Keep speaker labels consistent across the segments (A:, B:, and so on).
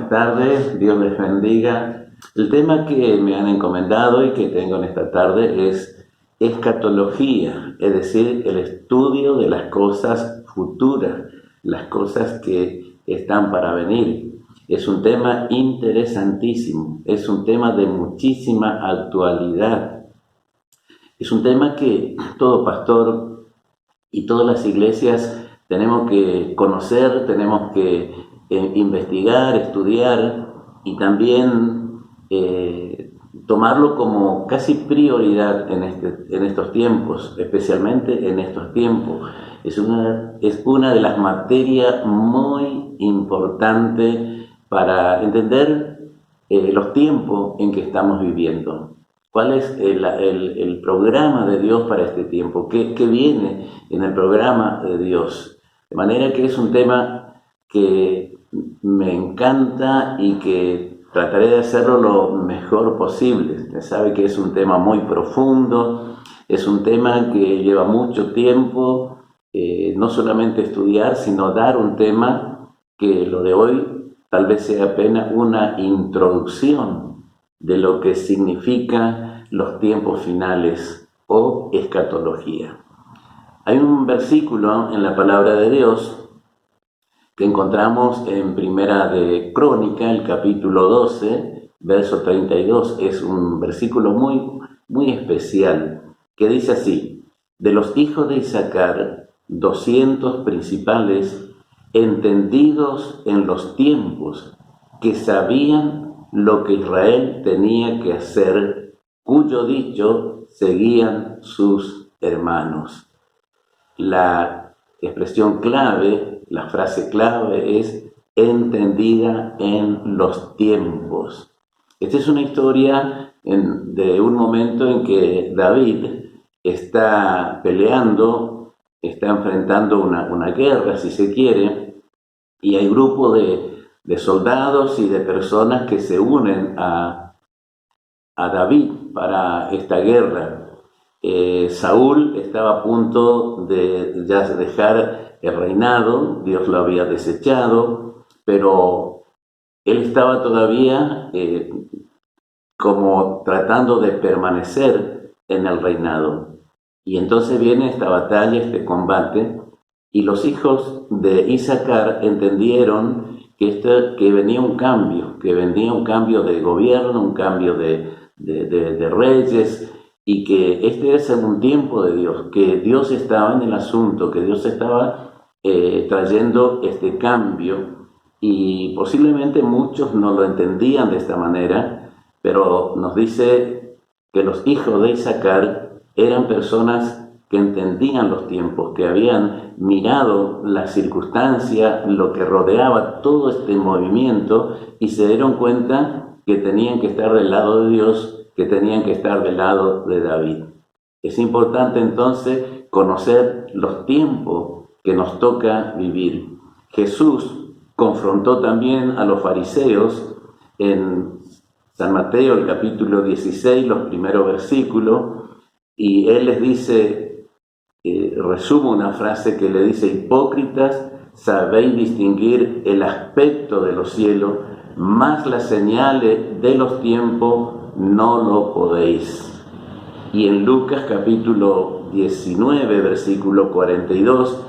A: buenas tardes, Dios les bendiga. El tema que me han encomendado y que tengo en esta tarde es escatología, es decir, el estudio de las cosas futuras, las cosas que están para venir. Es un tema interesantísimo, es un tema de muchísima actualidad. Es un tema que todo pastor y todas las iglesias tenemos que conocer, tenemos que investigar, estudiar y también tomarlo como casi prioridad en estos tiempos, especialmente en estos tiempos. Es una de las materias muy importantes para entender los tiempos en que estamos viviendo. ¿Cuál es el programa de Dios para este tiempo? ¿Qué viene en el programa de Dios? De manera que es un tema que me encanta y que trataré de hacerlo lo mejor posible. Usted sabe que es un tema muy profundo, es un tema que lleva mucho tiempo, no solamente estudiar, sino dar un tema que lo de hoy tal vez sea apenas una introducción de lo que significa los tiempos finales o escatología. Hay un versículo en la palabra de Dios que encontramos en Primera de Crónica, el capítulo 12, verso 32. Es un versículo muy especial que dice así: de los hijos de Isaacar, 200 principales, entendidos en los tiempos, que sabían lo que Israel tenía que hacer, cuyo dicho seguían sus hermanos. La expresión clave, la frase clave es entendida en los tiempos. Esta es una historia de un momento en que David está peleando, está enfrentando una guerra, si se quiere, y hay grupo de soldados y de personas que se unen a David para esta guerra. Saúl estaba a punto de ya dejar el reinado, Dios lo había desechado, pero él estaba todavía como tratando de permanecer en el reinado. Y entonces viene esta batalla, este combate, y los hijos de Isaacar entendieron que venía un cambio, de gobierno, un cambio de reyes, y que este es un tiempo de Dios, que Dios estaba en el asunto, que Dios estaba trayendo este cambio, y posiblemente muchos no lo entendían de esta manera, pero nos dice que los hijos de Isaacar eran personas que entendían los tiempos, que habían mirado las circunstancias, lo que rodeaba todo este movimiento, y se dieron cuenta que tenían que estar del lado de Dios, que tenían que estar del lado de David. Es importante entonces conocer los tiempos que nos toca vivir. Jesús confrontó también a los fariseos en San Mateo, el capítulo 16, los primeros versículos, y él les dice, resumo una frase que le dice: hipócritas, sabéis distinguir el aspecto de los cielos, mas las señales de los tiempos no lo podéis. Y en Lucas capítulo 19, versículo 42,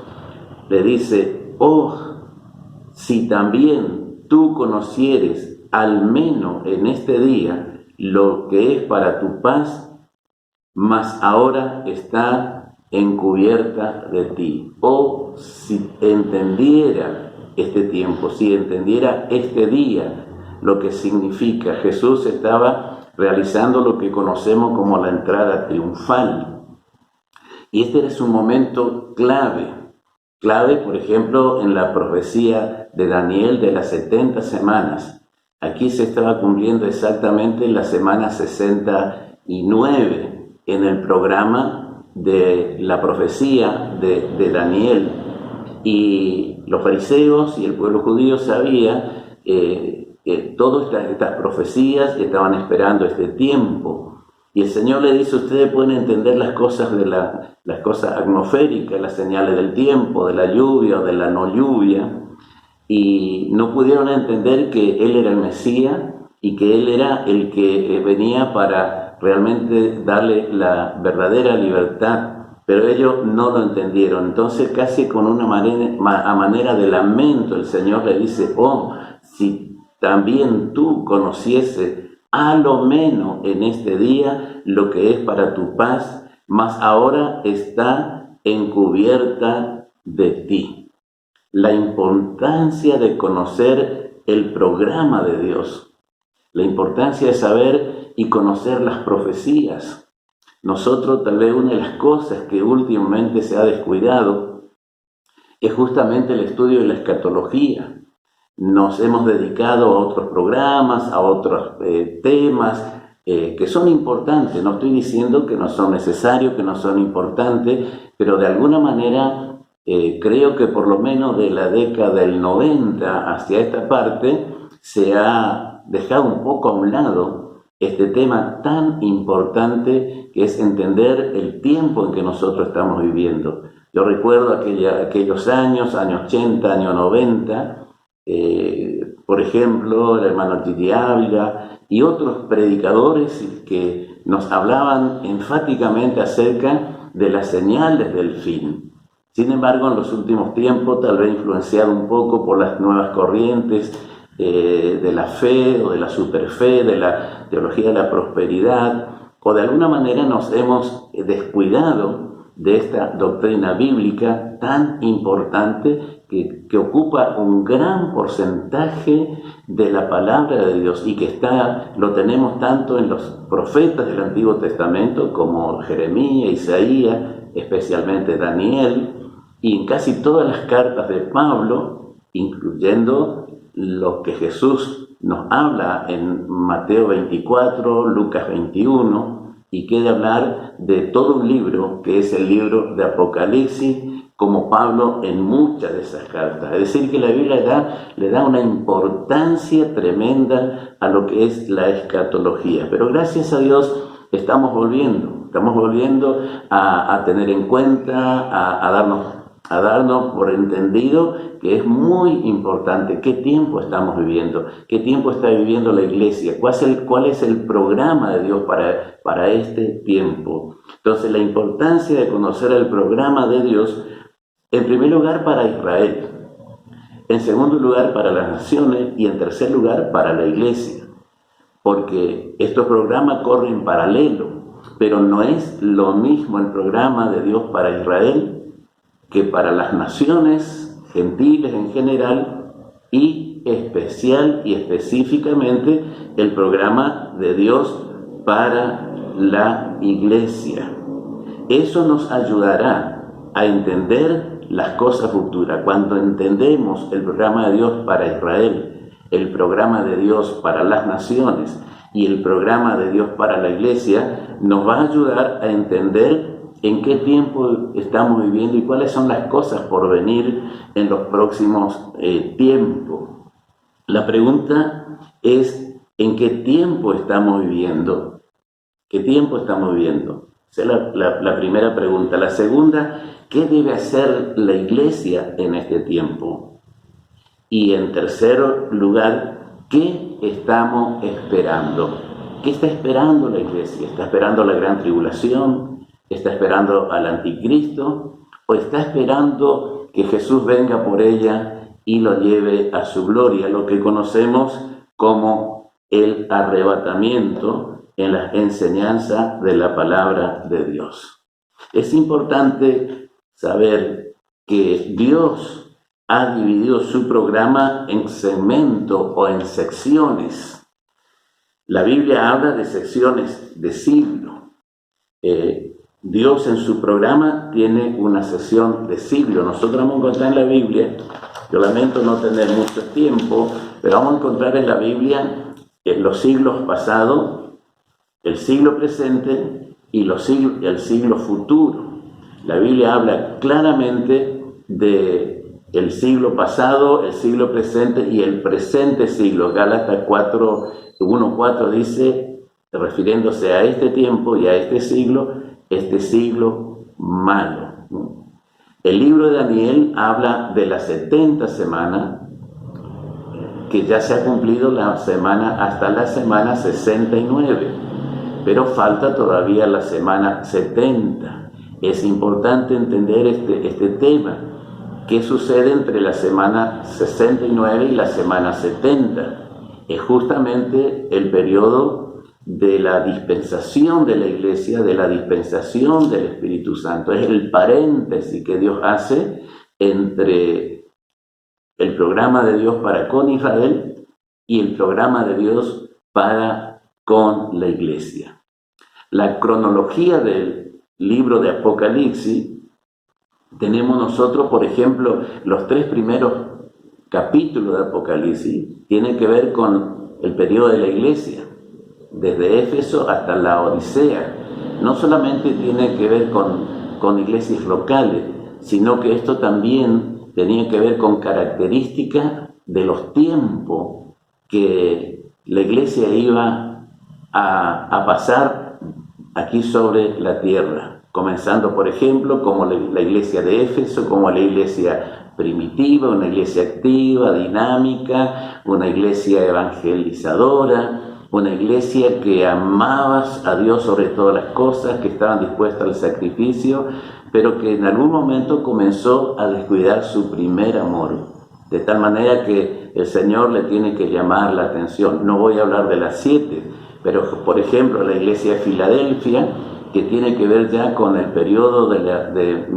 A: le dice: oh, si también tú conocieres al menos en este día lo que es para tu paz, mas ahora está encubierta de ti. Oh, si entendiera este tiempo, si entendiera este día, lo que significa. Jesús estaba realizando lo que conocemos como la entrada triunfal. Y este es un momento clave, por ejemplo, en la profecía de Daniel de las 70 semanas. Aquí se estaba cumpliendo exactamente la semana 69 en el programa de la profecía de Daniel. Y los fariseos y el pueblo judío sabía todas estas profecías estaban esperando este tiempo. Y el Señor le dice: ustedes pueden entender las cosas las cosas atmosféricas, las señales del tiempo, de la lluvia o de la no lluvia, y no pudieron entender que Él era el Mesías y que Él era el que venía para realmente darle la verdadera libertad, pero ellos no lo entendieron. Entonces, casi con una manera de lamento, el Señor le dice: oh, si también tú conocieses a lo menos en este día lo que es para tu paz, mas ahora está encubierta de ti. La importancia de conocer el programa de Dios, la importancia de saber y conocer las profecías. Nosotros, tal vez una de las cosas que últimamente se ha descuidado es justamente el estudio de la escatología. Nos hemos dedicado a otros programas, a otros temas que son importantes. No estoy diciendo que no son necesarios, que no son importantes, pero de alguna manera creo que por lo menos de la década del 90 hacia esta parte se ha dejado un poco a un lado este tema tan importante que es entender el tiempo en que nosotros estamos viviendo. Yo recuerdo aquellos años 80, años 90, por ejemplo, el hermano Gigi Ávila y otros predicadores que nos hablaban enfáticamente acerca de las señales del fin. Sin embargo, en los últimos tiempos, tal vez influenciado un poco por las nuevas corrientes de la fe o de la superfe, de la teología de la prosperidad, o de alguna manera nos hemos descuidado de esta doctrina bíblica tan importante que ocupa un gran porcentaje de la palabra de Dios y que lo tenemos tanto en los profetas del Antiguo Testamento como Jeremías, Isaías, especialmente Daniel, y en casi todas las cartas de Pablo, incluyendo lo que Jesús nos habla en Mateo 24, Lucas 21, y quiere hablar de todo un libro que es el libro de Apocalipsis, como Pablo en muchas de esas cartas. Es decir, que la Biblia le da una importancia tremenda a lo que es la escatología. Pero gracias a Dios estamos volviendo a tener en cuenta, a darnos por entendido que es muy importante qué tiempo estamos viviendo, qué tiempo está viviendo la iglesia, cuál es el programa de Dios para este tiempo. Entonces, la importancia de conocer el programa de Dios, en primer lugar para Israel, en segundo lugar para las naciones y en tercer lugar para la iglesia, porque estos programas corren en paralelo, pero no es lo mismo el programa de Dios para Israel que para las naciones gentiles en general y especial y específicamente el programa de Dios para la iglesia. Eso nos ayudará a entender las cosas futuras. Cuando entendemos el programa de Dios para Israel, el programa de Dios para las naciones y el programa de Dios para la iglesia, nos va a ayudar a entender en qué tiempo estamos viviendo y cuáles son las cosas por venir en los próximos tiempos. La pregunta es: ¿en qué tiempo estamos viviendo? ¿Qué tiempo estamos viviendo? Esa es la primera pregunta. La segunda: ¿qué debe hacer la iglesia en este tiempo? Y en tercer lugar, ¿qué estamos esperando? ¿Qué está esperando la iglesia? ¿Está esperando la gran tribulación? ¿Está esperando al anticristo? ¿O está esperando que Jesús venga por ella y lo lleve a su gloria? Lo que conocemos como el arrebatamiento en la enseñanza de la palabra de Dios. Es importante saber que Dios ha dividido su programa en segmentos o en secciones. La Biblia habla de secciones de siglo. Dios en su programa tiene una sección de siglo. Nosotros vamos a encontrar en la Biblia, yo lamento no tener mucho tiempo, pero vamos a encontrar en la Biblia los siglos pasados, el siglo presente y el siglo futuro. La Biblia habla claramente de el siglo pasado, el siglo presente y el presente siglo. Gálatas 1:4 dice, refiriéndose a este tiempo y a este siglo malo. El libro de Daniel habla de las 70 semanas que ya se ha cumplido hasta la semana 69, pero falta todavía la semana 70. Es importante entender este tema. ¿Qué sucede entre la semana 69 y la semana 70? Es justamente el periodo de la dispensación de la Iglesia, de la dispensación del Espíritu Santo. Es el paréntesis que Dios hace entre el programa de Dios para con Israel y el programa de Dios para con la Iglesia. La cronología del libro de Apocalipsis, tenemos nosotros, por ejemplo, los 3 primeros capítulos de Apocalipsis tienen que ver con el periodo de la Iglesia, desde Éfeso hasta la Odisea. No solamente tiene que ver con iglesias locales, sino que esto también tenía que ver con características de los tiempos que la Iglesia iba a pasar aquí sobre la tierra. Comenzando, por ejemplo, como la iglesia de Éfeso, como la iglesia primitiva, una iglesia activa, dinámica, una iglesia evangelizadora, una iglesia que amaba a Dios sobre todas las cosas, que estaban dispuestas al sacrificio, pero que en algún momento comenzó a descuidar su primer amor, de tal manera que el Señor le tiene que llamar la atención. No voy a hablar de las 7, pero por ejemplo la iglesia de Filadelfia, que tiene que ver ya con el periodo de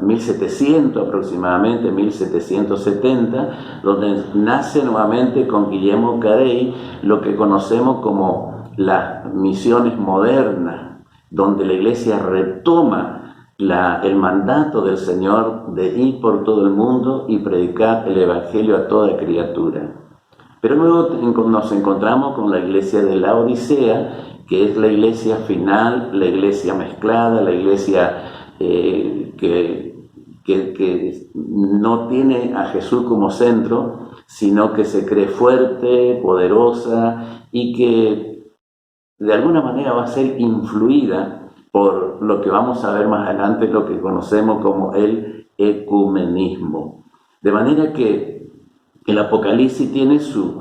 A: 1700 aproximadamente, 1770, donde nace nuevamente con Guillermo Carey lo que conocemos como las misiones modernas, donde la Iglesia retoma el mandato del Señor de ir por todo el mundo y predicar el Evangelio a toda criatura. Pero luego nos encontramos con la iglesia de la Odisea, que es la iglesia final, la iglesia mezclada, la iglesia que no tiene a Jesús como centro, sino que se cree fuerte, poderosa y que de alguna manera va a ser influida por lo que vamos a ver más adelante, lo que conocemos como el ecumenismo. De manera que el Apocalipsis tiene su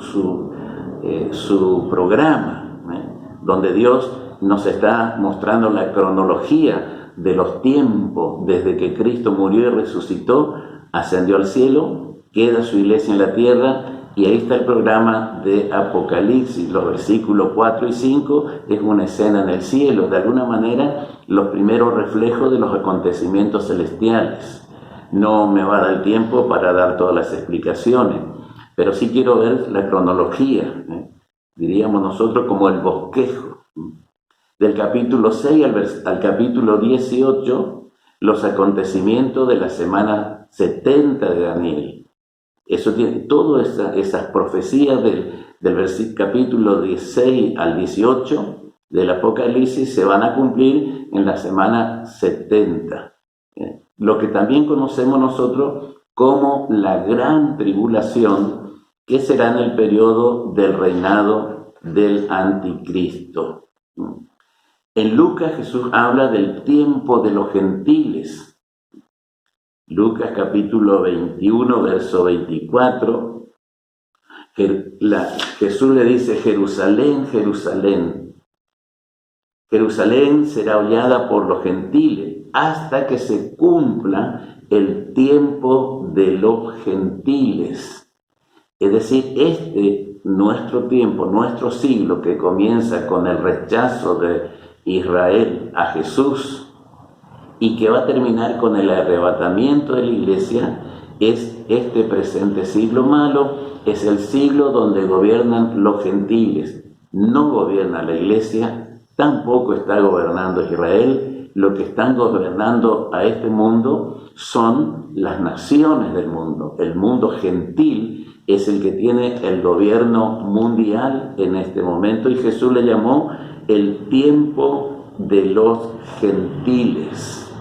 A: programa, donde Dios nos está mostrando la cronología de los tiempos desde que Cristo murió y resucitó, ascendió al cielo, queda su iglesia en la tierra, y ahí está el programa de Apocalipsis. Los versículos 4 y 5 es una escena en el cielo, de alguna manera los primeros reflejos de los acontecimientos celestiales. No me va a dar tiempo para dar todas las explicaciones, pero sí quiero ver la cronología, diríamos nosotros como el bosquejo. Del capítulo 6 al capítulo 18, los acontecimientos de la semana 70 de Daniel. Eso tiene todas esas profecías del capítulo 16 al 18 del Apocalipsis se van a cumplir en la semana 70. Lo que también conocemos nosotros como la gran tribulación, que será en el periodo del reinado del anticristo. En Lucas Jesús habla del tiempo de los gentiles. Lucas capítulo 21, verso 24, Jesús le dice: Jerusalén, Jerusalén, Jerusalén será hollada por los gentiles hasta que se cumpla el tiempo de los gentiles. Es decir, nuestro tiempo, nuestro siglo, que comienza con el rechazo de Israel a Jesús y que va a terminar con el arrebatamiento de la iglesia, es este presente siglo malo, es el siglo donde gobiernan los gentiles. No gobierna la iglesia, tampoco está gobernando Israel. Lo que están gobernando a este mundo son las naciones del mundo. El mundo gentil es el que tiene el gobierno mundial en este momento, y Jesús le llamó el tiempo de los gentiles.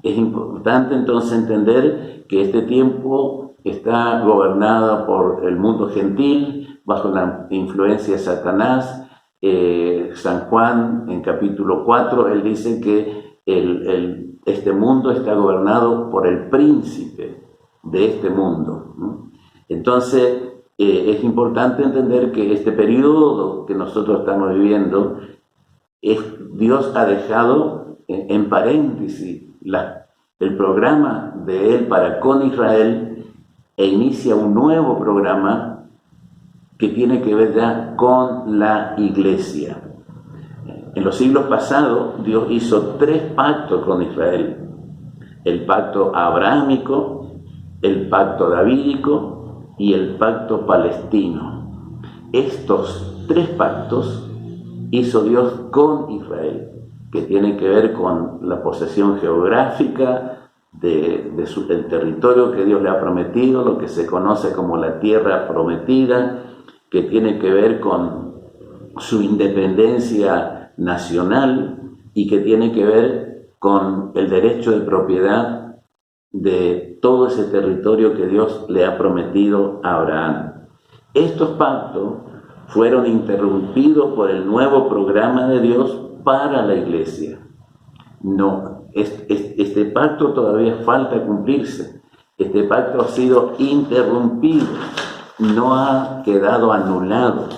A: Es importante entonces entender que este tiempo está gobernado por el mundo gentil, bajo la influencia de Satanás. San Juan, en capítulo 4, él dice que este mundo está gobernado por el príncipe de este mundo, ¿no? Entonces, es importante entender que este periodo que nosotros estamos viviendo, Dios ha dejado en paréntesis el programa de Él para con Israel e inicia un nuevo programa que tiene que ver ya con la iglesia. En los siglos pasados, Dios hizo 3 pactos con Israel: el pacto abrahámico, el pacto davídico y el pacto palestino. Estos 3 pactos hizo Dios con Israel, que tiene que ver con la posesión geográfica del territorio que Dios le ha prometido, lo que se conoce como la tierra prometida, que tiene que ver con su independencia nacional y que tiene que ver con el derecho de propiedad de todo ese territorio que Dios le ha prometido a Abraham. Estos pactos fueron interrumpidos por el nuevo programa de Dios para la iglesia. No, este pacto todavía falta cumplirse. Este pacto ha sido interrumpido, no ha quedado anulado.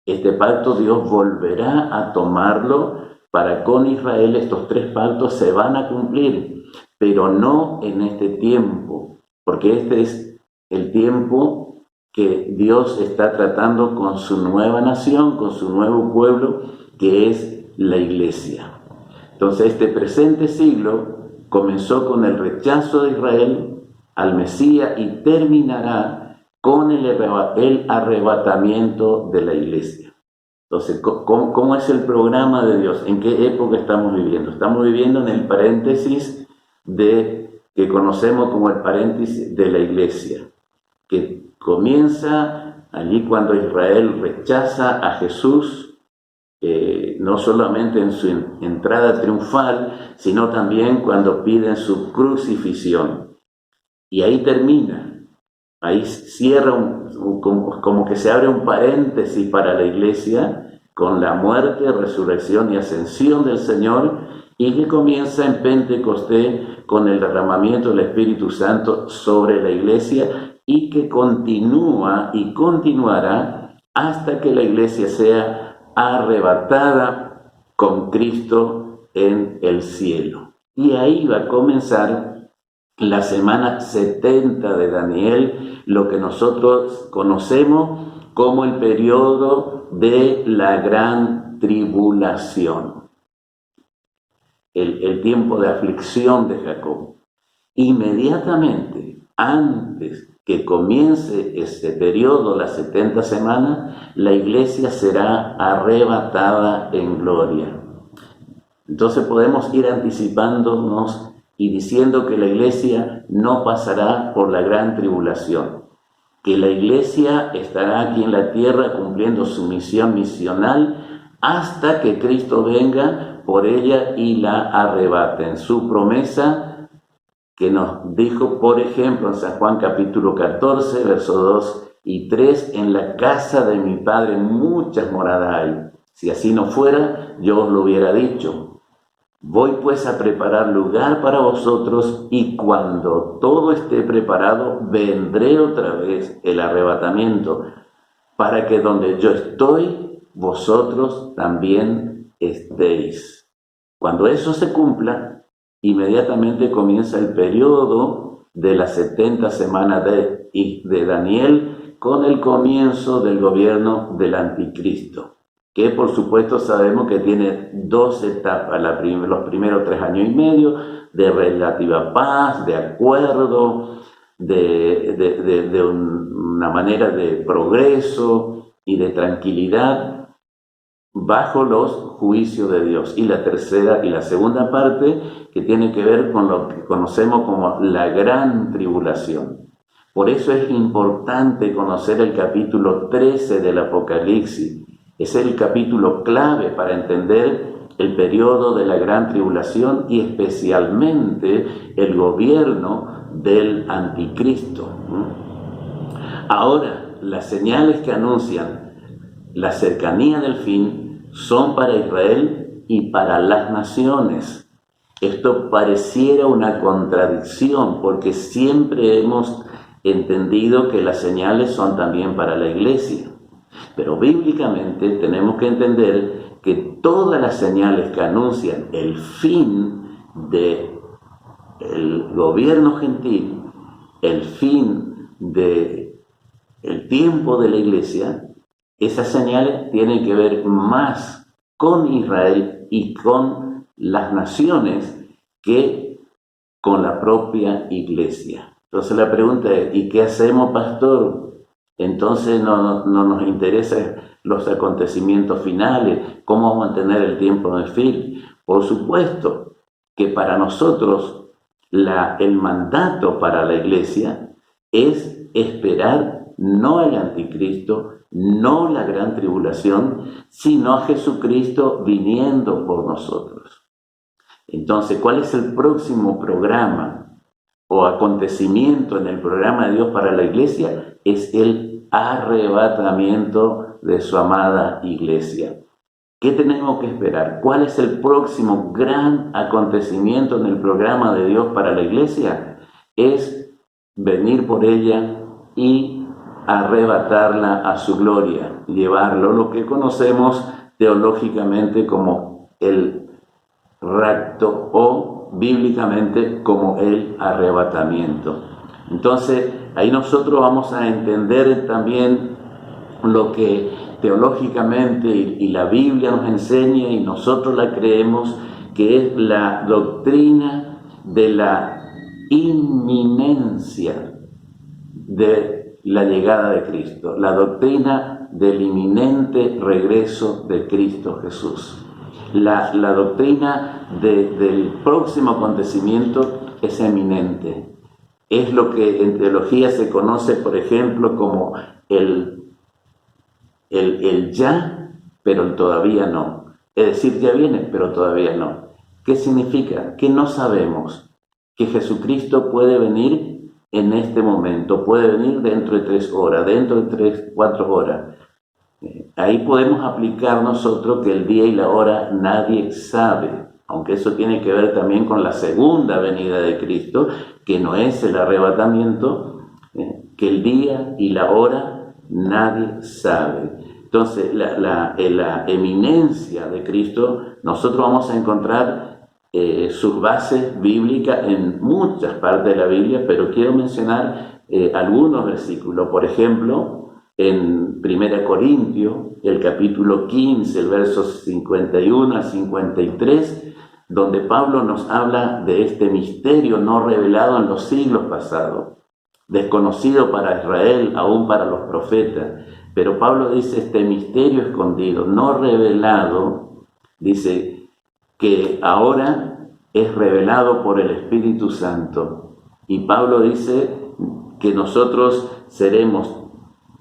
A: Este pacto Dios volverá a tomarlo para con Israel. Estos 3 pactos se van a cumplir, pero no en este tiempo, porque este es el tiempo que Dios está tratando con su nueva nación, con su nuevo pueblo, que es la iglesia. Entonces, este presente siglo comenzó con el rechazo de Israel al Mesías y terminará con el arrebatamiento de la iglesia. Entonces, ¿cómo es el programa de Dios? ¿En qué época estamos viviendo? Estamos viviendo en el paréntesis que conocemos como el paréntesis de la iglesia, que comienza allí cuando Israel rechaza a Jesús, no solamente en su entrada triunfal, sino también cuando piden su crucifixión. Y ahí termina, ahí cierra, como que se abre un paréntesis para la iglesia con la muerte, resurrección y ascensión del Señor, y que comienza en Pentecostés con el derramamiento del Espíritu Santo sobre la iglesia, y que continúa y continuará hasta que la iglesia sea arrebatada con Cristo en el cielo. Y ahí va a comenzar la semana 70 de Daniel, lo que nosotros conocemos como el periodo de la gran tribulación, el tiempo de aflicción de Jacob. Inmediatamente antes que comience ese periodo, las 70 semanas, la iglesia será arrebatada en gloria. Entonces podemos ir anticipándonos y diciendo que la iglesia no pasará por la gran tribulación, que la iglesia estará aquí en la tierra cumpliendo su misión misional hasta que Cristo venga por ella y la arrebate. En su promesa que nos dijo, por ejemplo, en San Juan capítulo 14, versos 2 y 3, en la casa de mi Padre muchas moradas hay. Si así no fuera, yo os lo hubiera dicho. Voy pues a preparar lugar para vosotros, y cuando todo esté preparado, vendré otra vez, el arrebatamiento, para que donde yo estoy, vosotros también estéis. Cuando eso se cumpla, inmediatamente comienza el periodo de las 70 semanas de Daniel, con el comienzo del gobierno del anticristo, que por supuesto sabemos que tiene 2 etapas, los primeros 3 años y medio de relativa paz, de acuerdo, de una manera de progreso y de tranquilidad bajo los juicios de Dios, y la tercera y la segunda parte, que tiene que ver con lo que conocemos como la gran tribulación. Por eso es importante conocer el capítulo 13 del Apocalipsis. Es el capítulo clave para entender el periodo de la gran tribulación y especialmente el gobierno del anticristo. Ahora, las señales que anuncian la cercanía del fin son para Israel y para las naciones. Esto pareciera una contradicción porque siempre hemos entendido que las señales son también para la iglesia. Pero bíblicamente tenemos que entender que todas las señales que anuncian el fin del gobierno gentil, el fin del tiempo de la iglesia, esas señales tienen que ver más con Israel y con las naciones que con la propia iglesia. Entonces la pregunta es, ¿y qué hacemos, pastor? Entonces no nos interesan los acontecimientos finales, cómo vamos a mantener el tiempo de fin. Por supuesto que para nosotros el mandato para la iglesia es esperar no al anticristo, no la gran tribulación, sino a Jesucristo viniendo por nosotros. Entonces, ¿cuál es el próximo programa o acontecimiento en el programa de Dios para la iglesia? Es el arrebatamiento de su amada iglesia. ¿Qué tenemos que esperar? ¿Cuál es el próximo gran acontecimiento en el programa de Dios para la iglesia? Es venir por ella y arrebatarla a su gloria, llevarlo, lo que conocemos teológicamente como el rapto o bíblicamente como el arrebatamiento. Entonces, ahí nosotros vamos a entender también lo que teológicamente y la Biblia nos enseña y nosotros la creemos, que es la doctrina de la inminencia de la llegada de Cristo, la doctrina del inminente regreso de Cristo Jesús. La doctrina del próximo acontecimiento es eminente. Es lo que en teología se conoce, por ejemplo, como el ya, pero el todavía no. Es decir, ya viene, pero todavía no. ¿Qué significa? Que no sabemos que Jesucristo puede venir en este momento, puede venir dentro de 3 horas, dentro de 3, 4 horas. Ahí podemos aplicar nosotros que el día y la hora nadie sabe, aunque eso tiene que ver también con la segunda venida de Cristo, que no es el arrebatamiento, que el día y la hora nadie sabe. Entonces, la eminencia de Cristo, nosotros vamos a encontrar sus bases bíblicas en muchas partes de la Biblia, pero quiero mencionar algunos versículos. Por ejemplo, en 1 Corintios, el capítulo 15, el versos 51 al 53, donde Pablo nos habla de este misterio no revelado en los siglos pasados, desconocido para Israel, aún para los profetas. Pero Pablo dice, este misterio escondido, no revelado, dice que ahora es revelado por el Espíritu Santo. Y Pablo dice que nosotros seremos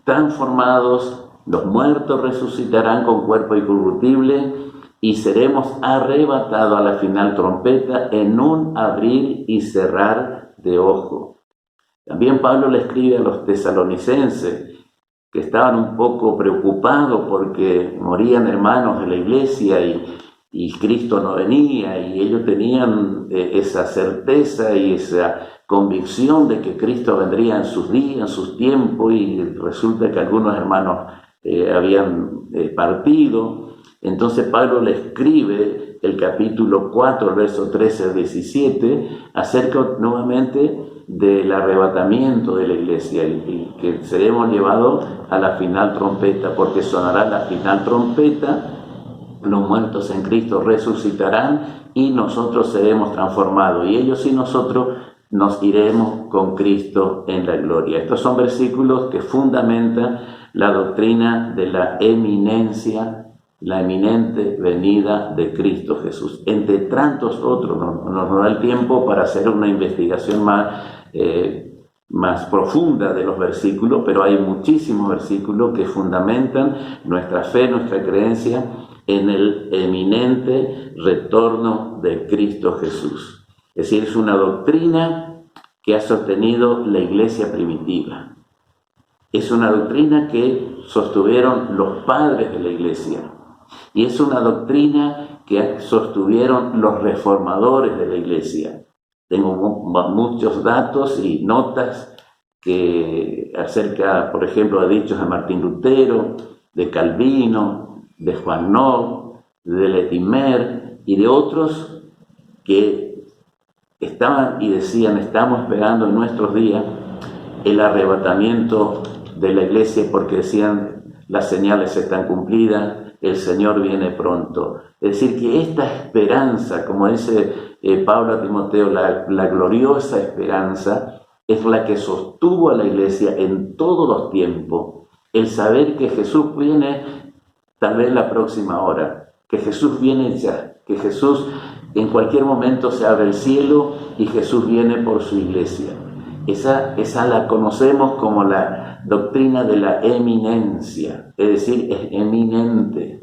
A: transformados, los muertos resucitarán con cuerpo incorruptible y seremos arrebatados a la final trompeta en un abrir y cerrar de ojo. También Pablo le escribe a los tesalonicenses, que estaban un poco preocupados porque morían hermanos de la iglesia y Cristo no venía, y ellos tenían esa certeza y esa convicción de que Cristo vendría en sus días, en sus tiempos, y resulta que algunos hermanos habían partido. Entonces Pablo le escribe el capítulo 4, el verso 13 al 17, acerca nuevamente del arrebatamiento de la iglesia y que seremos llevados a la final trompeta, porque sonará la final trompeta, los muertos en Cristo resucitarán y nosotros seremos transformados, y ellos y nosotros nos iremos con Cristo en la gloria. Estos son versículos que fundamentan la doctrina de la eminencia, la eminente venida de Cristo Jesús. Entre tantos otros, no nos da el tiempo para hacer una investigación más profunda de los versículos, pero hay muchísimos versículos que fundamentan nuestra fe, nuestra creencia en el eminente retorno de Cristo Jesús. Es decir, es una doctrina que ha sostenido la iglesia primitiva. Es una doctrina que sostuvieron los padres de la iglesia. Y es una doctrina que sostuvieron los reformadores de la Iglesia. Tengo muchos datos y notas que acerca, por ejemplo, de dichos de Martín Lutero, de Calvino, de Juan Knox, de Latimer y de otros que estaban y decían: estamos esperando en nuestros días el arrebatamiento de la Iglesia, porque decían: las señales están cumplidas, el Señor viene pronto. Es decir, que esta esperanza, como dice Pablo a Timoteo, la gloriosa esperanza, es la que sostuvo a la Iglesia en todos los tiempos. El saber que Jesús viene tal vez la próxima hora, que Jesús viene ya, que Jesús en cualquier momento se abre el cielo y Jesús viene por su Iglesia. Esa la conocemos como la doctrina de la eminencia, es decir, es eminente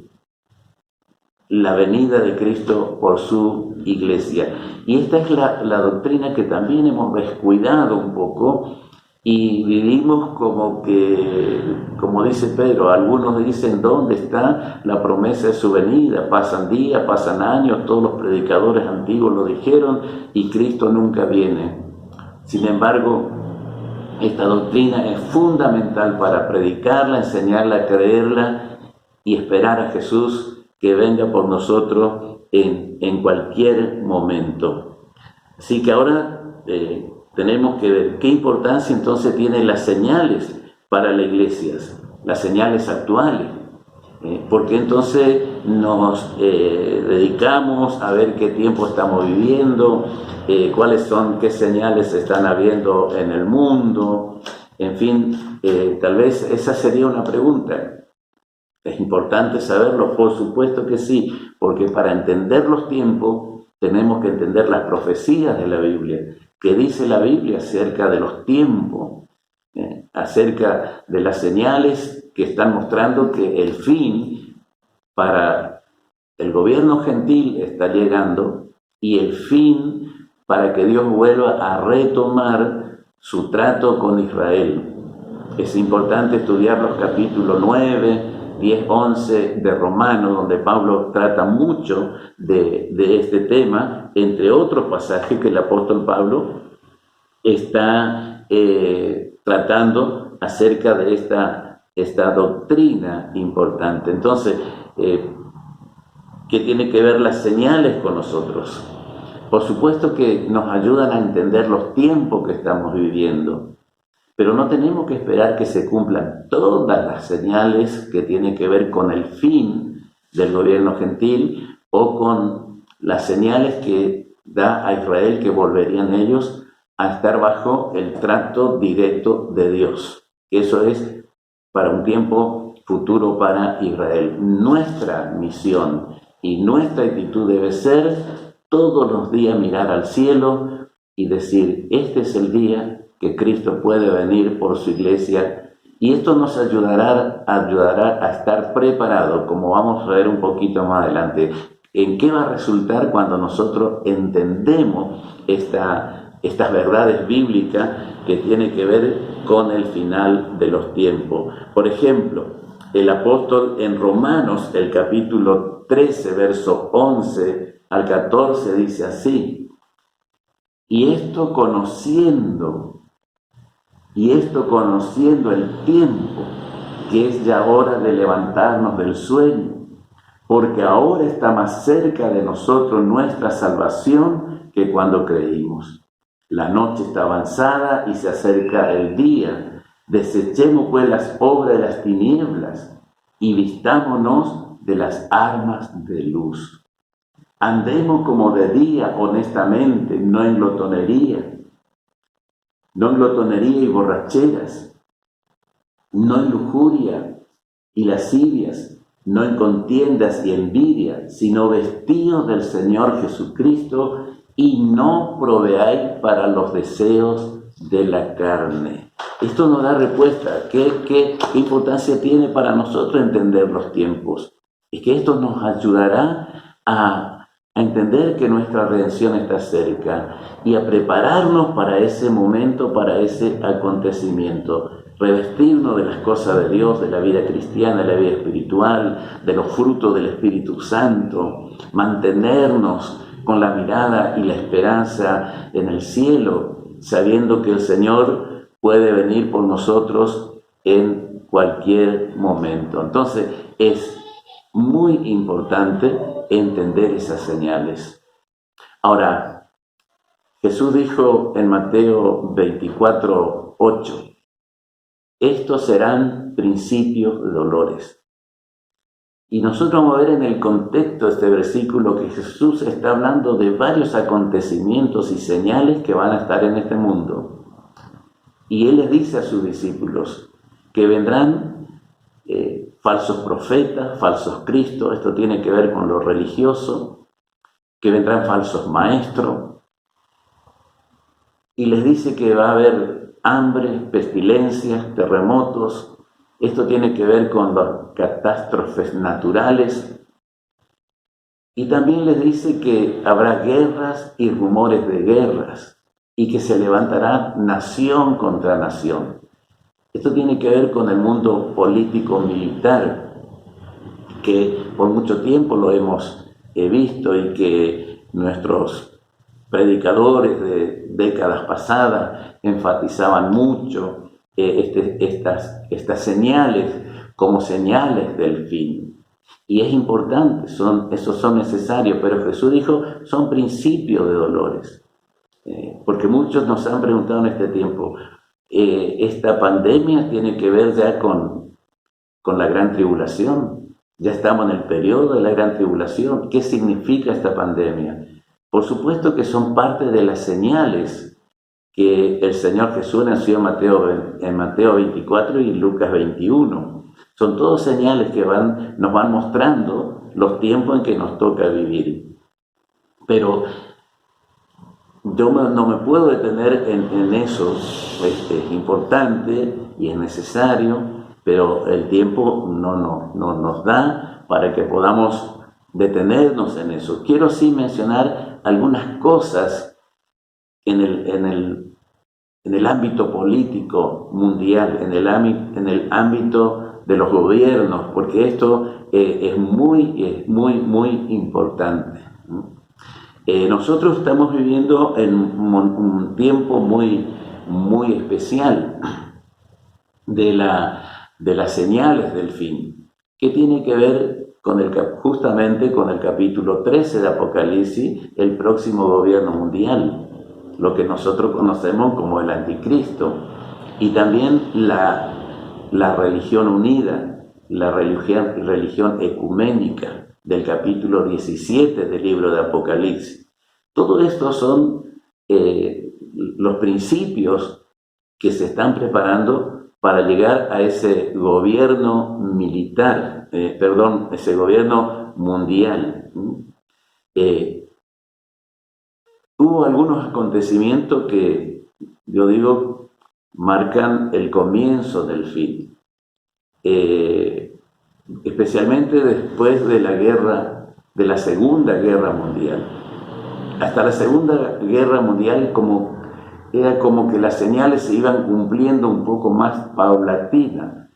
A: la venida de Cristo por su Iglesia. Y esta es la doctrina que también hemos descuidado un poco y vivimos como que, como dice Pedro, algunos dicen: ¿dónde está la promesa de su venida? Pasan días, pasan años, todos los predicadores antiguos lo dijeron y Cristo nunca viene. Sin embargo, esta doctrina es fundamental para predicarla, enseñarla, creerla y esperar a Jesús que venga por nosotros en cualquier momento. Así que ahora tenemos que ver qué importancia entonces tienen las señales para las iglesias, las señales actuales. Porque entonces nos dedicamos a ver qué tiempo estamos viviendo, qué señales están habiendo en el mundo. En fin, tal vez esa sería una pregunta. ¿Es importante saberlo? Por supuesto que sí, porque para entender los tiempos tenemos que entender las profecías de la Biblia. ¿Qué dice la Biblia acerca de los tiempos? Acerca de las señales que están mostrando que el fin para el gobierno gentil está llegando y el fin para que Dios vuelva a retomar su trato con Israel. Es importante estudiar los capítulos 9, 10, 11 de Romanos, donde Pablo trata mucho de este tema, entre otros pasajes que el apóstol Pablo está tratando acerca de esta doctrina importante. Entonces, ¿qué tiene que ver las señales con nosotros? Por supuesto que nos ayudan a entender los tiempos que estamos viviendo, pero no tenemos que esperar que se cumplan todas las señales que tienen que ver con el fin del gobierno gentil o con las señales que da a Israel, que volverían ellos a estar bajo el trato directo de Dios. Eso es para un tiempo futuro para Israel. Nuestra misión y nuestra actitud debe ser todos los días mirar al cielo y decir: este es el día que Cristo puede venir por su Iglesia, y esto nos ayudará a estar preparados, como vamos a ver un poquito más adelante. ¿En qué va a resultar cuando nosotros entendemos estas verdades bíblicas que tienen que ver con el final de los tiempos? Por ejemplo, el apóstol en Romanos, el capítulo 13, verso 11 al 14, dice así: y esto conociendo el tiempo, que es ya hora de levantarnos del sueño, porque ahora está más cerca de nosotros nuestra salvación que cuando creímos. La noche está avanzada y se acerca el día. Desechemos pues las obras de las tinieblas y vistámonos de las armas de luz. Andemos como de día honestamente, no en glotonería y borracheras, no en lujuria y lascivias, no en contiendas y envidia, sino vestidos del Señor Jesucristo y no proveáis para los deseos de la carne. Esto nos da respuesta. ¿Qué importancia tiene para nosotros entender los tiempos? Es que esto nos ayudará a entender que nuestra redención está cerca y a prepararnos para ese momento, para ese acontecimiento. revestirnos de las cosas de Dios, de la vida cristiana, de la vida espiritual, de los frutos del Espíritu Santo, mantenernos con la mirada y la esperanza en el cielo, sabiendo que el Señor puede venir por nosotros en cualquier momento. Entonces es muy importante entender esas señales. Ahora, Jesús dijo en Mateo 24:8, estos serán principios de dolores. Y nosotros vamos a ver en el contexto de este versículo que Jesús está hablando de varios acontecimientos y señales que van a estar en este mundo. Y Él les dice a sus discípulos que vendrán falsos profetas, falsos cristos, esto tiene que ver con lo religioso, que vendrán falsos maestros, y les dice que va a haber hambre, pestilencias, terremotos. Esto tiene que ver con las catástrofes naturales. Y también les dice que habrá guerras y rumores de guerras y que se levantará nación contra nación. Esto tiene que ver con el mundo político-militar, que por mucho tiempo lo hemos visto y que nuestros predicadores de décadas pasadas enfatizaban mucho estas señales como señales del fin. Y es importante, esos son necesarios, pero Jesús dijo, son principios de dolores. Porque muchos nos han preguntado en este tiempo, esta pandemia tiene que ver ya con la gran tribulación. Ya estamos en el periodo de la gran tribulación. ¿Qué significa esta pandemia? Por supuesto que son parte de las señales que el Señor Jesús anunció en Mateo 24 y Lucas 21. Son todas señales que nos van mostrando los tiempos en que nos toca vivir. Pero yo no me puedo detener en eso. Es importante y es necesario, pero el tiempo no nos da para que podamos detenernos en eso. Quiero sí mencionar algunas cosas en el ámbito político mundial, en el ámbito de los gobiernos, porque esto es muy importante. Nosotros estamos viviendo en un tiempo muy especial de las señales del fin, que tiene que ver justamente con el capítulo 13 de Apocalipsis, el próximo gobierno mundial, lo que nosotros conocemos como el anticristo, y también la religión unida, la religión ecuménica del capítulo 17 del libro de Apocalipsis. Todo esto son los principios que se están preparando para llegar a ese gobierno militar, ese gobierno mundial. Hubo algunos acontecimientos que, yo digo, marcan el comienzo del fin. Especialmente después de de la Segunda Guerra Mundial. Hasta la Segunda Guerra Mundial era como que las señales se iban cumpliendo un poco más paulatina,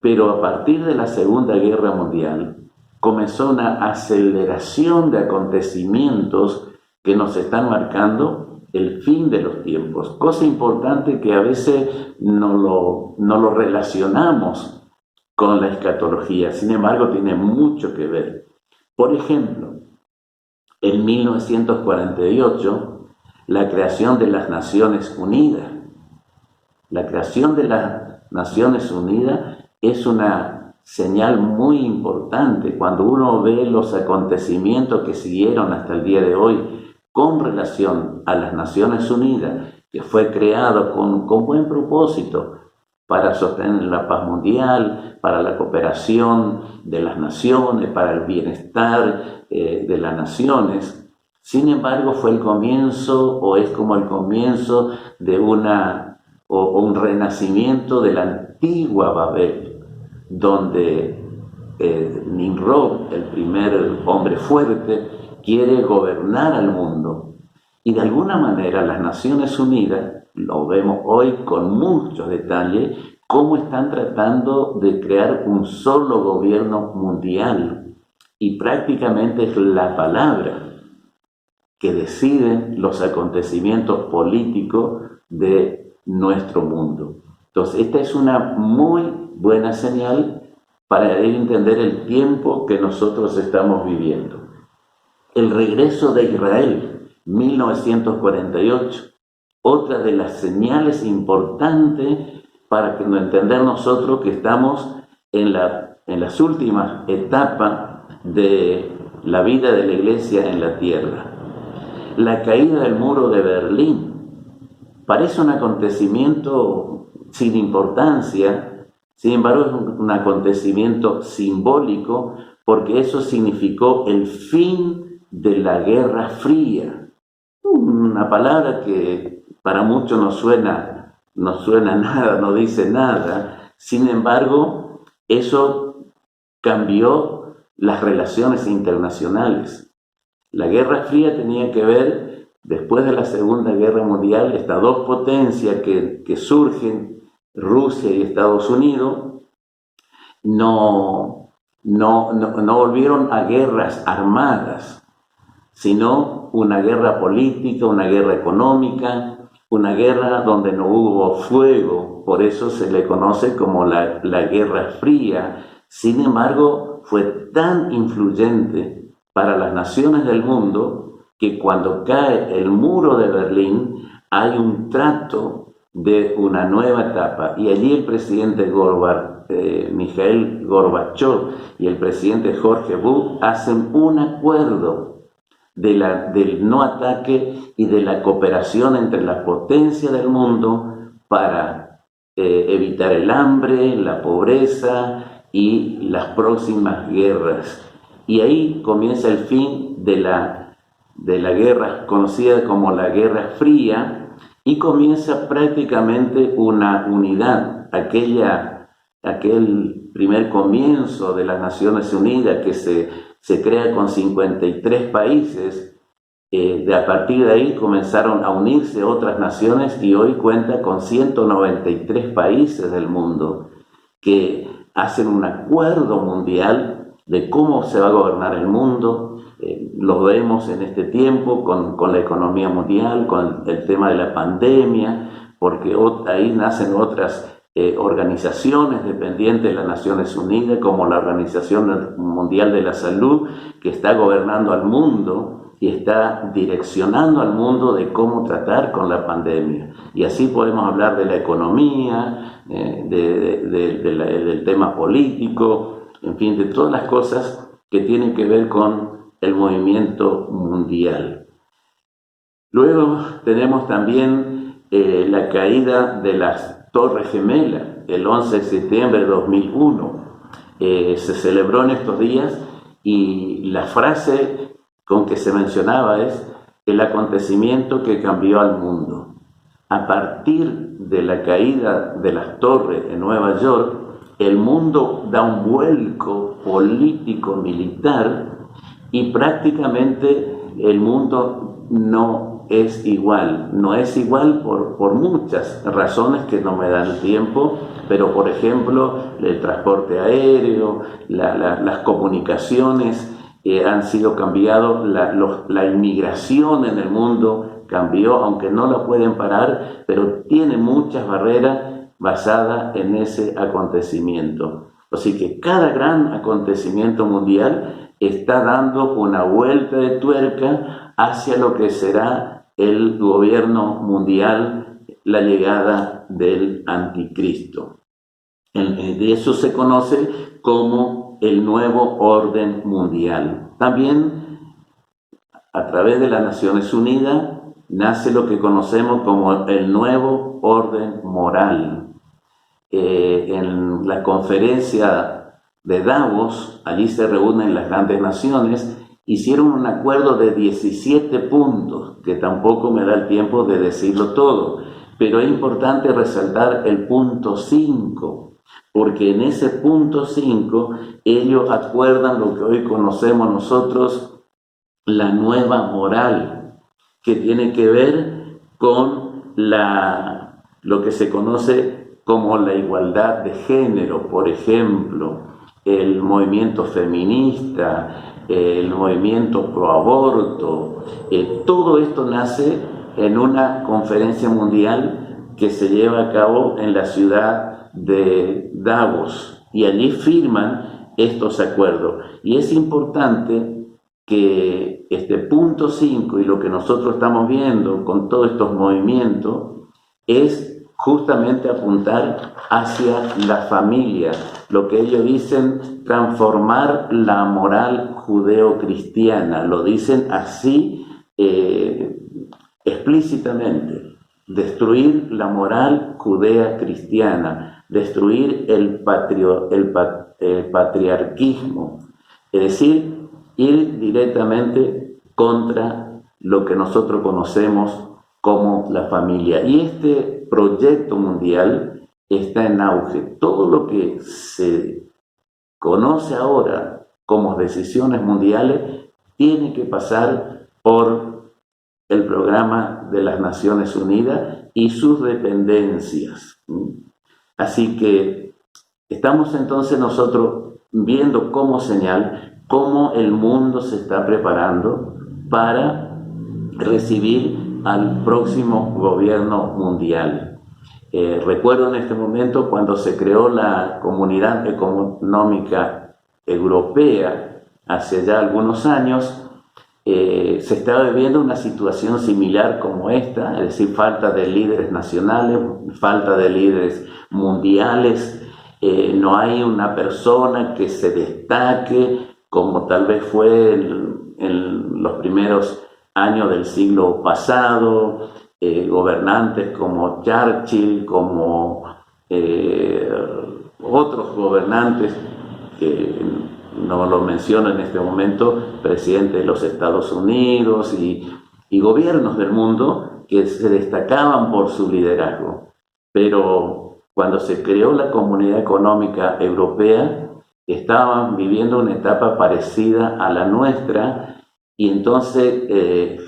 A: pero a partir de la Segunda Guerra Mundial comenzó una aceleración de acontecimientos que nos están marcando el fin de los tiempos. Cosa importante que a veces no lo relacionamos con la escatología, sin embargo tiene mucho que ver. Por ejemplo, en 1948, la creación de las Naciones Unidas. La creación de las Naciones Unidas es una señal muy importante cuando uno ve los acontecimientos que siguieron hasta el día de hoy con relación a las Naciones Unidas, que fue creado con buen propósito para sostener la paz mundial, para la cooperación de las naciones, para el bienestar de las naciones. Sin embargo, fue el comienzo, o es como el comienzo de un renacimiento de la antigua Babel, donde Nimrod, el primer hombre fuerte, quiere gobernar al mundo. Y de alguna manera las Naciones Unidas, lo vemos hoy con muchos detalles, cómo están tratando de crear un solo gobierno mundial, y prácticamente es la palabra que deciden los acontecimientos políticos de nuestro mundo. Entonces, esta es una muy buena señal para entender el tiempo que nosotros estamos viviendo. El regreso de Israel, 1948, otra de las señales importantes para que entender nosotros que estamos en las últimas etapas de la vida de la Iglesia en la tierra. La caída del muro de Berlín parece un acontecimiento sin importancia, sin embargo es un acontecimiento simbólico porque eso significó el fin de la Guerra Fría. Una palabra que para muchos no suena nada, no dice nada. Sin embargo, eso cambió las relaciones internacionales. La Guerra Fría tenía que ver, después de la Segunda Guerra Mundial, estas dos potencias que surgen, Rusia y Estados Unidos, no volvieron a guerras armadas, sino una guerra política, una guerra económica, una guerra donde no hubo fuego, por eso se le conoce como la Guerra Fría. Sin embargo, fue tan influyente para las naciones del mundo que cuando cae el muro de Berlín hay un trato de una nueva etapa, y allí el presidente Mikhail Gorbachev y el presidente George Bush hacen un acuerdo del no ataque y de la cooperación entre las potencias del mundo para evitar el hambre, la pobreza y las próximas guerras. Y ahí comienza el fin de la guerra conocida como la Guerra Fría, y comienza prácticamente una unidad, aquel primer comienzo de las Naciones Unidas que se crea con 53 países. A partir de ahí comenzaron a unirse otras naciones y hoy cuenta con 193 países del mundo que hacen un acuerdo mundial de cómo se va a gobernar el mundo. Lo vemos en este tiempo con la economía mundial, con el tema de la pandemia, porque ahí nacen otras organizaciones dependientes de las Naciones Unidas, como la Organización Mundial de la Salud, que está gobernando al mundo y está direccionando al mundo de cómo tratar con la pandemia. Y así podemos hablar de la economía, del tema político, en fin, de todas las cosas que tienen que ver con el movimiento mundial. Luego tenemos también la caída de las Torres Gemelas, el 11 de septiembre de 2001. Se celebró en estos días y la frase con que se mencionaba es el acontecimiento que cambió al mundo. A partir de la caída de las torres en Nueva York, el mundo da un vuelco político-militar y prácticamente el mundo no es igual. No es igual por muchas razones que no me dan tiempo, pero por ejemplo el transporte aéreo, las comunicaciones han sido cambiados, la inmigración en el mundo cambió, aunque no la pueden parar, pero tiene muchas barreras basadas en ese acontecimiento. Así que cada gran acontecimiento mundial está dando una vuelta de tuerca hacia lo que será el gobierno mundial, la llegada del anticristo. De eso se conoce como el nuevo orden mundial. También a través de las Naciones Unidas nace lo que conocemos como el nuevo orden moral. En la conferencia de Davos, allí se reúnen las grandes naciones, hicieron un acuerdo de 17 puntos, que tampoco me da el tiempo de decirlo todo, pero es importante resaltar el punto 5, porque en ese punto 5 ellos acuerdan lo que hoy conocemos nosotros, la nueva moral, que tiene que ver con lo que se conoce como la igualdad de género, por ejemplo, el movimiento feminista, el movimiento pro aborto, todo esto nace en una conferencia mundial que se lleva a cabo en la ciudad de Davos, y allí firman estos acuerdos. Y es importante que este punto 5 y lo que nosotros estamos viendo con todos estos movimientos es justamente apuntar hacia la familia, lo que ellos dicen, transformar la moral judeo-cristiana, lo dicen así explícitamente, destruir la moral judea-cristiana, destruir el patriarquismo, es decir, ir directamente contra lo que nosotros conocemos como la familia. Y este proyecto mundial está en auge. Todo lo que se conoce ahora como decisiones mundiales tiene que pasar por el programa de las Naciones Unidas y sus dependencias. Así que estamos entonces nosotros viendo como señal cómo el mundo se está preparando para recibir al próximo gobierno mundial. Recuerdo en este momento cuando se creó la Comunidad Económica Europea hace ya algunos años, se estaba viviendo una situación similar como esta, es decir, falta de líderes nacionales, falta de líderes mundiales, no hay una persona que se destaque como tal vez fue en los primeros años del siglo pasado, gobernantes como Churchill, como otros gobernantes que no lo menciono en este momento, presidente de los Estados Unidos y gobiernos del mundo que se destacaban por su liderazgo. Pero cuando se creó la Comunidad Económica Europea, estaban viviendo una etapa parecida a la nuestra, y entonces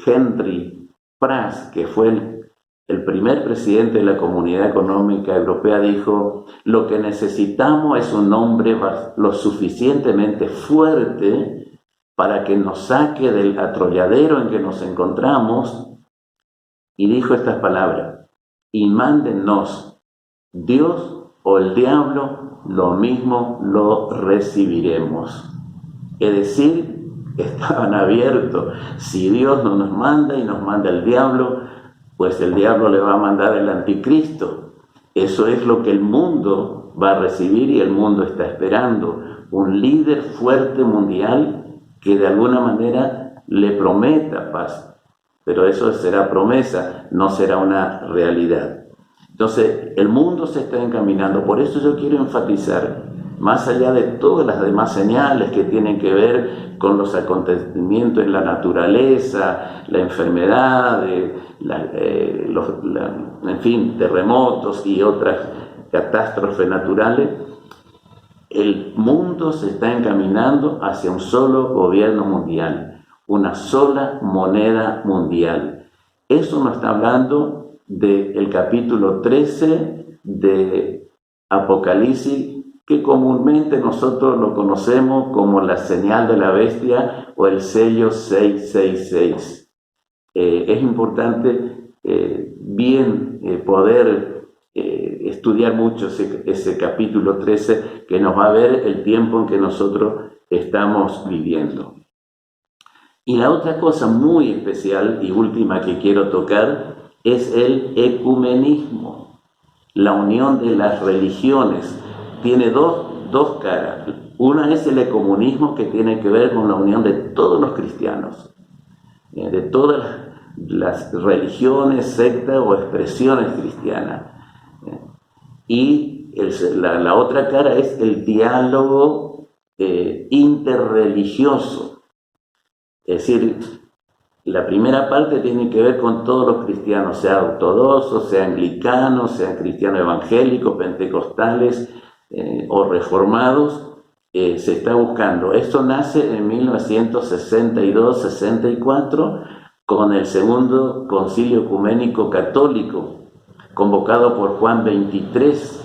A: Henry Pras, que fue el primer presidente de la Comunidad Económica Europea, dijo: lo que necesitamos es un hombre lo suficientemente fuerte para que nos saque del atolladero en que nos encontramos, y dijo estas palabras: y mándennos Dios o el diablo, lo mismo lo recibiremos. Es decir, estaban abiertos. Si Dios no nos manda y nos manda el diablo, pues el diablo le va a mandar el anticristo. Eso es lo que el mundo va a recibir, y el mundo está esperando un líder fuerte mundial que de alguna manera le prometa paz. Pero eso será promesa, no será una realidad. Entonces, el mundo se está encaminando. Por eso yo quiero enfatizar, más allá de todas las demás señales que tienen que ver con los acontecimientos en la naturaleza, la enfermedad, en fin, terremotos y otras catástrofes naturales, el mundo se está encaminando hacia un solo gobierno mundial, una sola moneda mundial. Eso nos está hablando del capítulo 13 de Apocalipsis, que comúnmente nosotros lo conocemos como la señal de la bestia o el sello 666. Es importante poder estudiar mucho ese capítulo 13, que nos va a ver el tiempo en que nosotros estamos viviendo. Y la otra cosa muy especial y última que quiero tocar es el ecumenismo, la unión de las religiones. Tiene dos caras. Una es el ecumenismo, que tiene que ver con la unión de todos los cristianos, de todas las religiones, sectas o expresiones cristianas. Y la otra cara es el diálogo interreligioso. Es decir, la primera parte tiene que ver con todos los cristianos, sea ortodoxos, sea anglicanos, sean cristianos evangélicos, pentecostales o reformados. Se está buscando. Esto nace en 1962-64 con el Segundo Concilio Ecuménico Católico, convocado por Juan XXIII,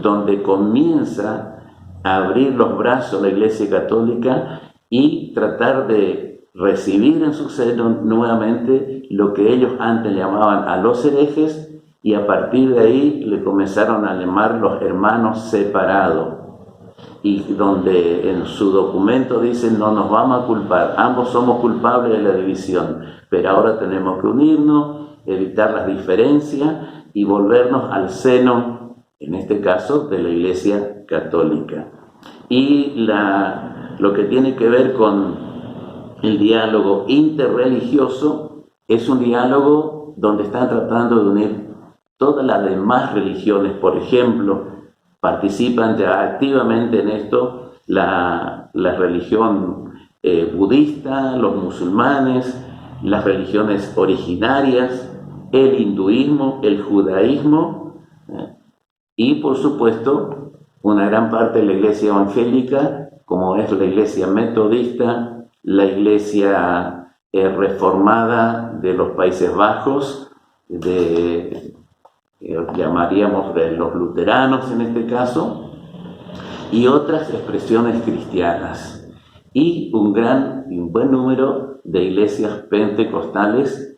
A: donde comienza a abrir los brazos la Iglesia Católica y tratar de recibir en su seno nuevamente lo que ellos antes llamaban a los herejes, y a partir de ahí le comenzaron a llamar los hermanos separados, y donde en su documento dicen: no nos vamos a culpar, ambos somos culpables de la división, pero ahora tenemos que unirnos, evitar las diferencias y volvernos al seno, en este caso, de la Iglesia Católica. Y lo que tiene que ver con el diálogo interreligioso es un diálogo donde están tratando de unir todas las demás religiones. Por ejemplo, participan ya activamente en esto la religión budista, los musulmanes, las religiones originarias, el hinduismo, el judaísmo, y por supuesto una gran parte de la iglesia evangélica, como es la iglesia metodista, la iglesia reformada de los Países Bajos, llamaríamos de los luteranos en este caso, y otras expresiones cristianas, y un buen número de iglesias pentecostales,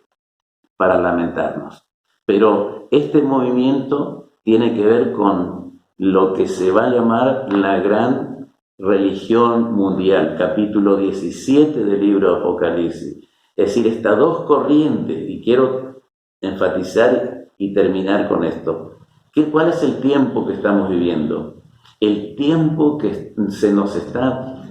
A: para lamentarnos. Pero este movimiento tiene que ver con lo que se va a llamar la gran religión mundial, capítulo 17 del libro de Apocalipsis. Es decir, estas dos corrientes, y quiero enfatizar y terminar con esto. ¿Cuál es el tiempo que estamos viviendo? El tiempo que se nos está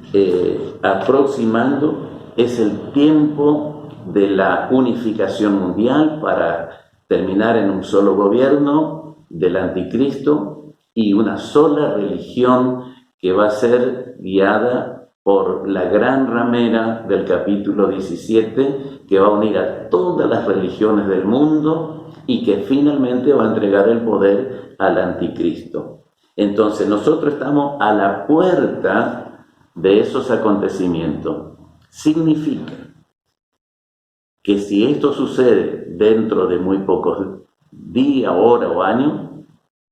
A: aproximando es el tiempo de la unificación mundial para terminar en un solo gobierno del anticristo y una sola religión que va a ser guiada por la gran ramera del capítulo 17, que va a unir a todas las religiones del mundo y que finalmente va a entregar el poder al anticristo. Entonces nosotros estamos a la puerta de esos acontecimientos. Significa que si esto sucede dentro de muy pocos días, horas o años,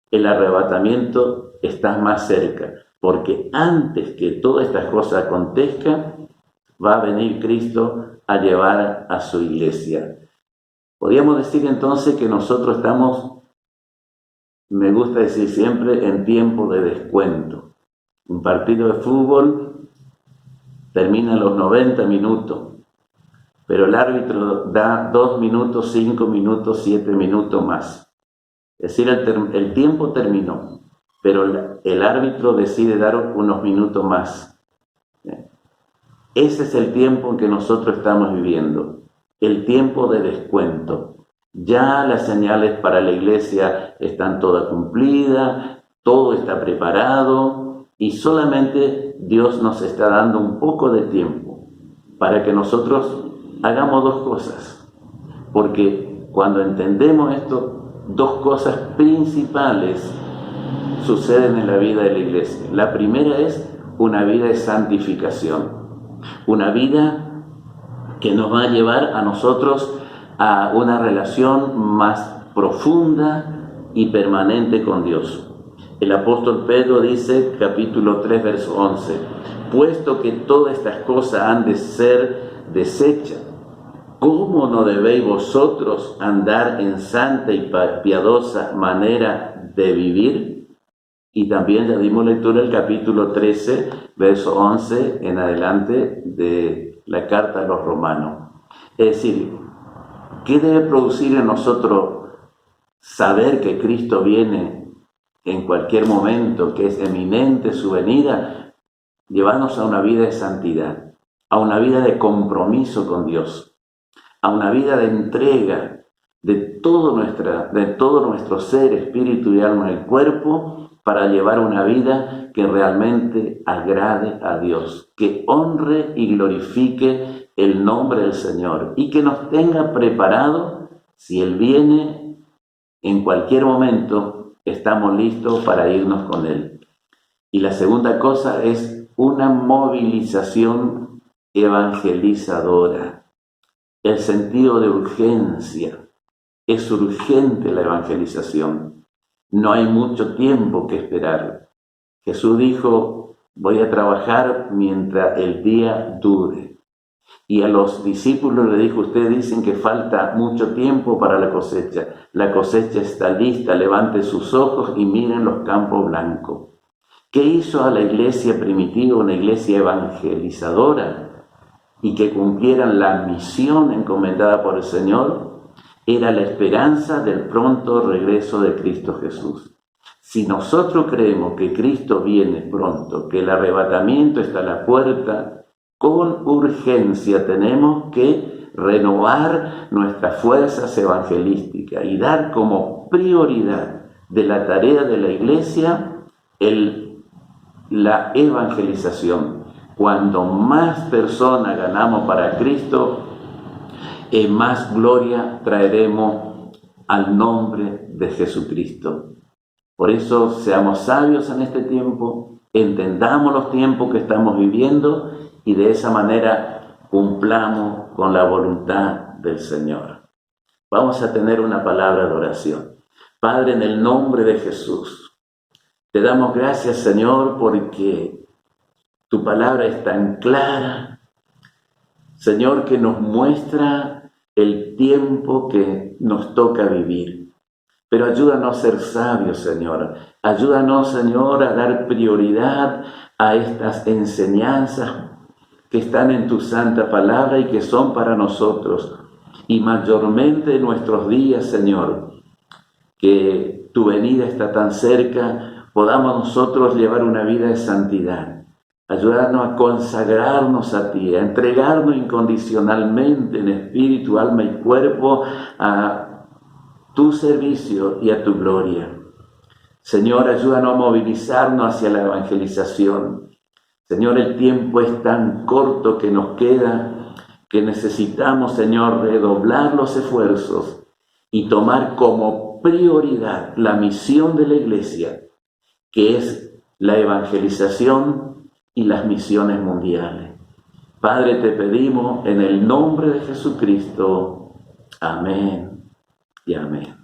A: el arrebatamiento está más cerca, porque antes que todas estas cosas acontezcan, va a venir Cristo a llevar a su iglesia. Podríamos decir entonces que nosotros estamos, me gusta decir siempre, en tiempo de descuento. Un partido de fútbol termina a los 90 minutos, pero el árbitro da 2 minutos, 5 minutos, 7 minutos más. Es decir, el tiempo terminó, pero el árbitro decide dar unos minutos más. Ese es el tiempo en que nosotros estamos viviendo, el tiempo de descuento. Ya las señales para la iglesia están todas cumplidas, todo está preparado y solamente Dios nos está dando un poco de tiempo para que nosotros hagamos dos cosas. Porque cuando entendemos esto, dos cosas principales suceden en la vida de la iglesia. La primera es una vida de santificación, una vida que nos va a llevar a nosotros a una relación más profunda y permanente con Dios. El apóstol Pedro dice, capítulo 3, verso 11, puesto que todas estas cosas han de ser deshechas, ¿cómo no debéis vosotros andar en santa y piadosa manera de vivir? Y también ya dimos lectura del capítulo 13, verso 11 en adelante de la carta a los romanos. Es decir, ¿qué debe producir en nosotros saber que Cristo viene en cualquier momento, que es eminente su venida? Llevarnos a una vida de santidad, a una vida de compromiso con Dios, a una vida de entrega de todo nuestro ser, espíritu y alma en el cuerpo, para llevar una vida que realmente agrade a Dios, que honre y glorifique el nombre del Señor y que nos tenga preparado. Si Él viene en cualquier momento, estamos listos para irnos con Él. Y la segunda cosa es una movilización evangelizadora. El sentido de urgencia. Es urgente la evangelización. no hay mucho tiempo que esperar. Jesús dijo, voy a trabajar mientras el día dure. Y a los discípulos le dijo, ustedes dicen que falta mucho tiempo para la cosecha. La cosecha está lista, levante sus ojos y miren los campos blancos. ¿Qué hizo a la iglesia primitiva, una iglesia evangelizadora? Y que cumplieran la misión encomendada por el Señor, era la esperanza del pronto regreso de Cristo Jesús. Si nosotros creemos que Cristo viene pronto, que el arrebatamiento está a la puerta, con urgencia tenemos que renovar nuestras fuerzas evangelísticas y dar como prioridad de la tarea de la iglesia la evangelización. Cuando más personas ganamos para Cristo, más gloria traeremos al nombre de Jesucristo. Por eso seamos sabios en este tiempo, entendamos los tiempos que estamos viviendo y de esa manera cumplamos con la voluntad del Señor. Vamos a tener una palabra de oración. Padre, en el nombre de Jesús, te damos gracias, Señor, porque tu palabra es tan clara, Señor, que nos muestra el tiempo que nos toca vivir. Pero ayúdanos a ser sabios, Señor. Ayúdanos, Señor, a dar prioridad a estas enseñanzas que están en tu santa palabra y que son para nosotros. Y mayormente en nuestros días, Señor, que tu venida está tan cerca, podamos nosotros llevar una vida de santidad. Ayúdanos a consagrarnos a ti, a entregarnos incondicionalmente en espíritu, alma y cuerpo a tu servicio y a tu gloria. Señor, ayúdanos a movilizarnos hacia la evangelización. Señor, el tiempo es tan corto que nos queda, que necesitamos, Señor, redoblar los esfuerzos y tomar como prioridad la misión de la iglesia, que es la evangelización y las misiones mundiales. Padre, te pedimos en el nombre de Jesucristo. Amén y amén.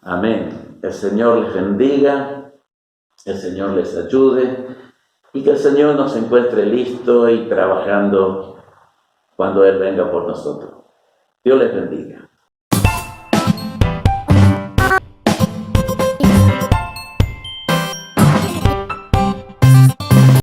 A: Amén. El Señor les bendiga, el Señor les ayude y que el Señor nos encuentre listo y trabajando cuando Él venga por nosotros. Dios les bendiga.